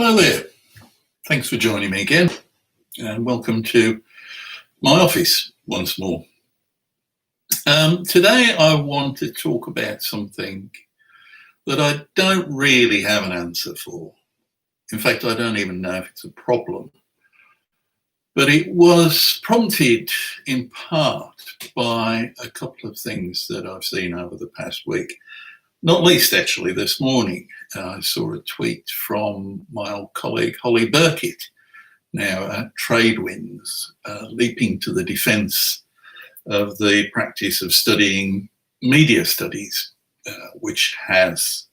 Hello there. Thanks for joining me again, and welcome to my office once more. Today I want to talk about something that I don't really have an answer for. In fact, I don't even know if it's a problem. But it was prompted in part by a couple of things that I've seen over the past week. Not least, actually, this morning, I saw a tweet from my old colleague, Holly Burkitt, now at Tradewinds, leaping to the defence of the practice of studying media studies, which has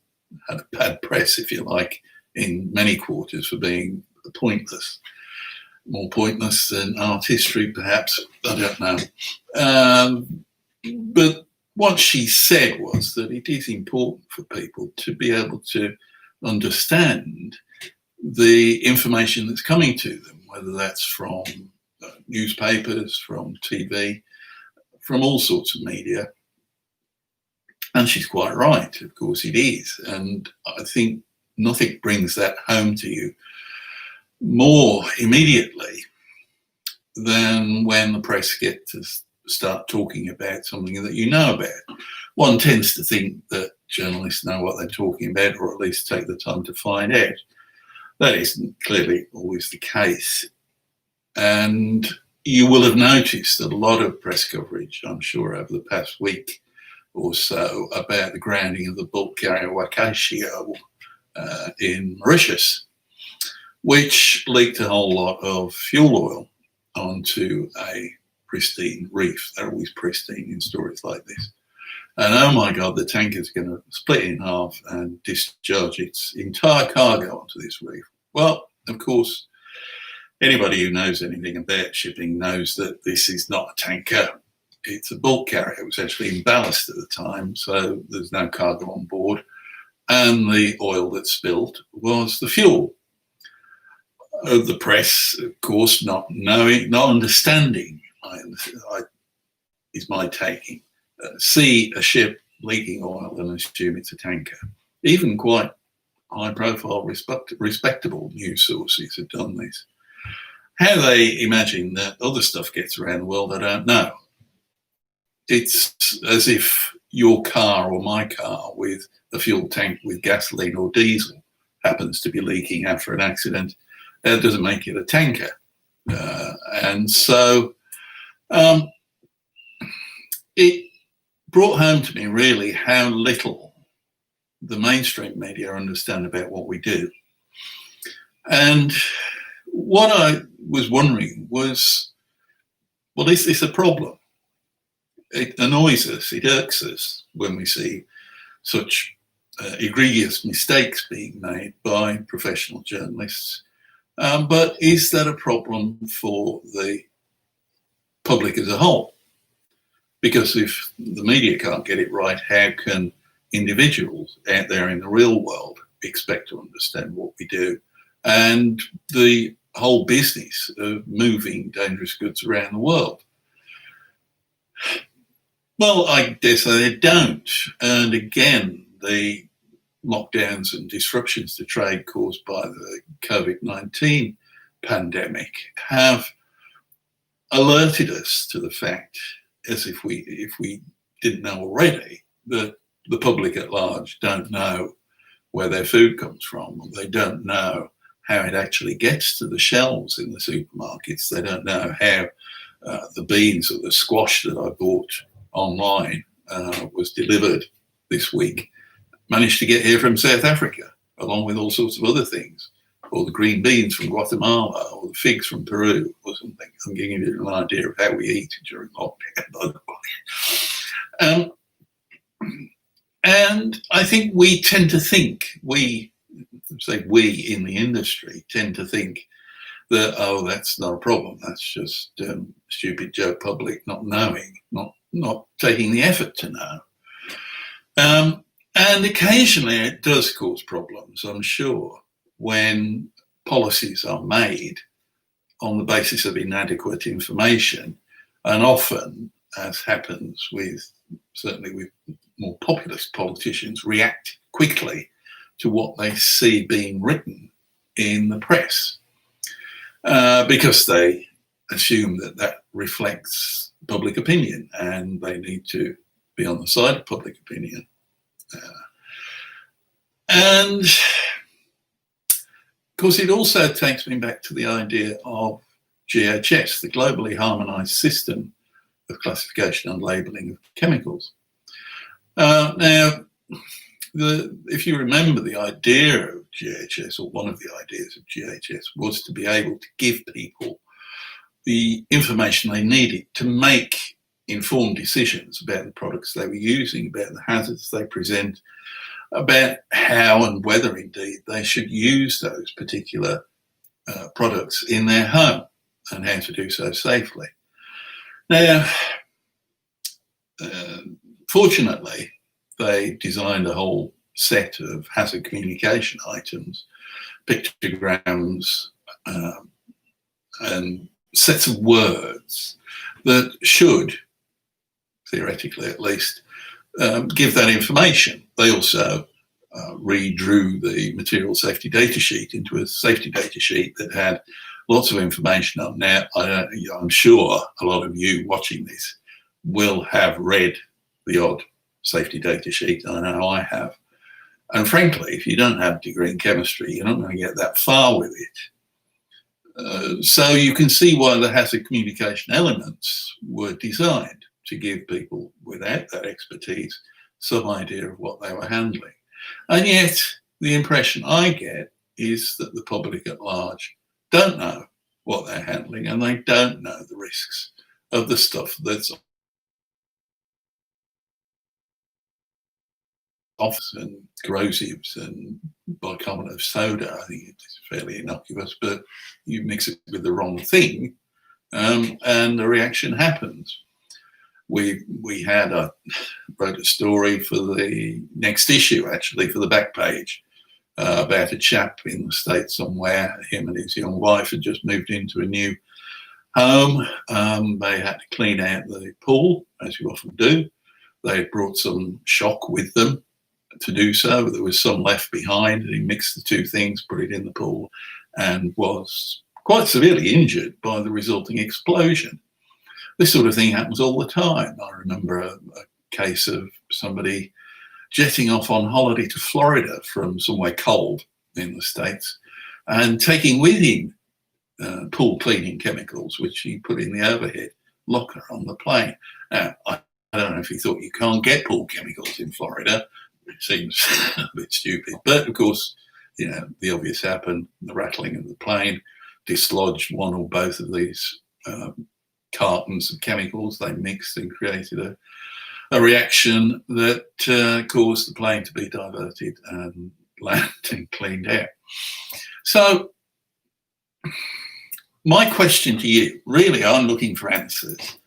had a bad press, if you like, in many quarters for being pointless. More pointless than art history, perhaps, I don't know. But what she said was that it is important for people to be able to understand the information that's coming to them, whether that's from newspapers, from TV, from all sorts of media. And she's quite right, of course it is. And I think nothing brings that home to you more immediately than when the press get to start talking about something that you know about. One tends to think that journalists know what they're talking about, or at least take the time to find out. That isn't clearly always the case. And you will have noticed that a lot of press coverage, I'm sure, over the past week or so about the grounding of the bulk carrier Wakashio in Mauritius, which leaked a whole lot of fuel oil onto a pristine reef. They're always pristine in stories like this. And oh my God, the tanker's going to split in half and discharge its entire cargo onto this reef. Well, of course, anybody who knows anything about shipping knows that this is not a tanker. It's a bulk carrier. It was actually in ballast at the time, so there's no cargo on board. And the oil that spilled was the fuel. The press, of course, not knowing, not understanding, is my taking. See a ship leaking oil and assume it's a tanker. Even quite high-profile, respectable news sources have done this. How they imagine that other stuff gets around the world, I don't know. It's as if your car or my car with a fuel tank with gasoline or diesel happens to be leaking after an accident. That doesn't make it a tanker. And so it brought home to me really how little the mainstream media understand about what we do. And what I was wondering was, well, is this a problem? It annoys us, it irks us when we see such egregious mistakes being made by professional journalists. But is that a problem for the public as a whole? Because if the media can't get it right, how can individuals out there in the real world expect to understand what we do and the whole business of moving dangerous goods around the world? Well, I dare say they don't. And again, the lockdowns and disruptions to trade caused by the COVID-19 pandemic have alerted us to the fact, as if we didn't know already, that the public at large don't know where their food comes from. They don't know how it actually gets to the shelves in the supermarkets. They don't know how the beans or the squash that I bought online was delivered this week, managed to get here from South Africa, along with all sorts of other things, or the green beans from Guatemala, or the figs from Peru, or something. I'm giving you an idea of how we eat during lockdown, by the way. And I think we tend to think, we in the industry tend to think that, oh, that's not a problem. That's just stupid Joe public not knowing, not taking the effort to know. And occasionally it does cause problems, I'm sure, when policies are made on the basis of inadequate information, and often, as happens certainly with more populist politicians, react quickly to what they see being written in the press because they assume that that reflects public opinion, and they need to be on the side of public opinion. And of course, it also takes me back to the idea of GHS, the globally harmonized system of classification and labeling of chemicals. Now, if you remember, the idea of GHS, or one of the ideas of GHS, was to be able to give people the information they needed to make informed decisions about the products they were using, about the hazards they present, about how and whether indeed they should use those particular products in their home and how to do so safely. Now, fortunately, they designed a whole set of hazard communication items, pictograms, and sets of words that should, theoretically at least, give that information. They also redrew the material safety data sheet into a safety data sheet that had lots of information on. Now, I'm sure a lot of you watching this will have read the odd safety data sheet. I know I have. And frankly, if you don't have a degree in chemistry, you're not going to get that far with it. So you can see why the hazard communication elements were designed to give people without that expertise some idea of what they were handling. And yet, the impression I get is that the public at large don't know what they're handling, and they don't know the risks of the stuff that's often and corrosives and bicarbonate of soda. I think it's fairly innocuous, but you mix it with the wrong thing, and the reaction happens. I wrote a story for the next issue, actually, for the back page, about a chap in the States somewhere. Him and his young wife had just moved into a new home. They had to clean out the pool, as you often do. They had brought some shock with them to do so. There was some left behind, and he mixed the two things, put it in the pool, and was quite severely injured by the resulting explosion. This sort of thing happens all the time. I remember a case of somebody jetting off on holiday to Florida from somewhere cold in the States and taking with him pool cleaning chemicals, which he put in the overhead locker on the plane. Now, I don't know if he thought you can't get pool chemicals in Florida, which seems a bit stupid. But of course, you know, the obvious happened. The rattling of the plane dislodged one or both of these cartons of chemicals. They mixed and created a reaction that caused the plane to be diverted and landed and cleaned out. So my question to you, really, I'm looking for answers,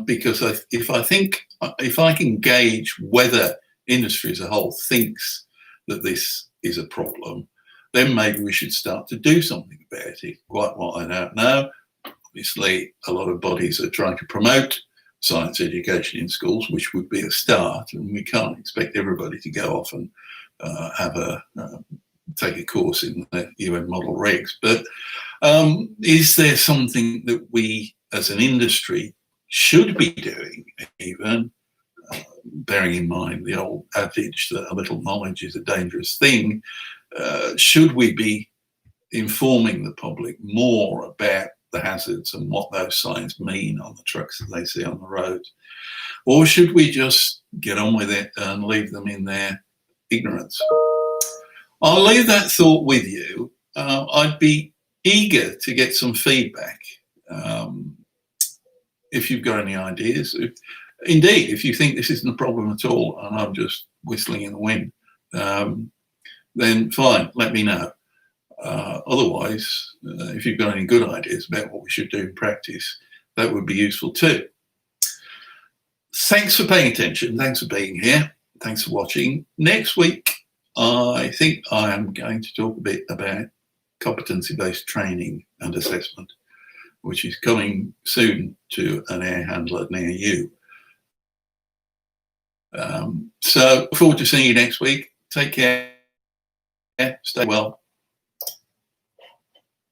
because if I can gauge whether industry as a whole thinks that this is a problem, then maybe we should start to do something about it. Quite what I don't know. Obviously, a lot of bodies are trying to promote science education in schools, which would be a start, and we can't expect everybody to go off and take a course in the UN model regs. But is there something that we as an industry should be doing, even bearing in mind the old adage that a little knowledge is a dangerous thing? Should we be informing the public more about the hazards and what those signs mean on the trucks that they see on the roads? Or should we just get on with it and leave them in their ignorance? I'll leave that thought with you. I'd be eager to get some feedback if you've got any ideas. Indeed, if you think this isn't a problem at all and I'm just whistling in the wind, then fine, let me know. Otherwise, if you've got any good ideas about what we should do in practice, that would be useful too. Thanks for paying attention. Thanks for being here. Thanks for watching. Next week, I think I am going to talk a bit about competency-based training and assessment, which is coming soon to an air handler near you. So look forward to seeing you next week. Take care. Stay well.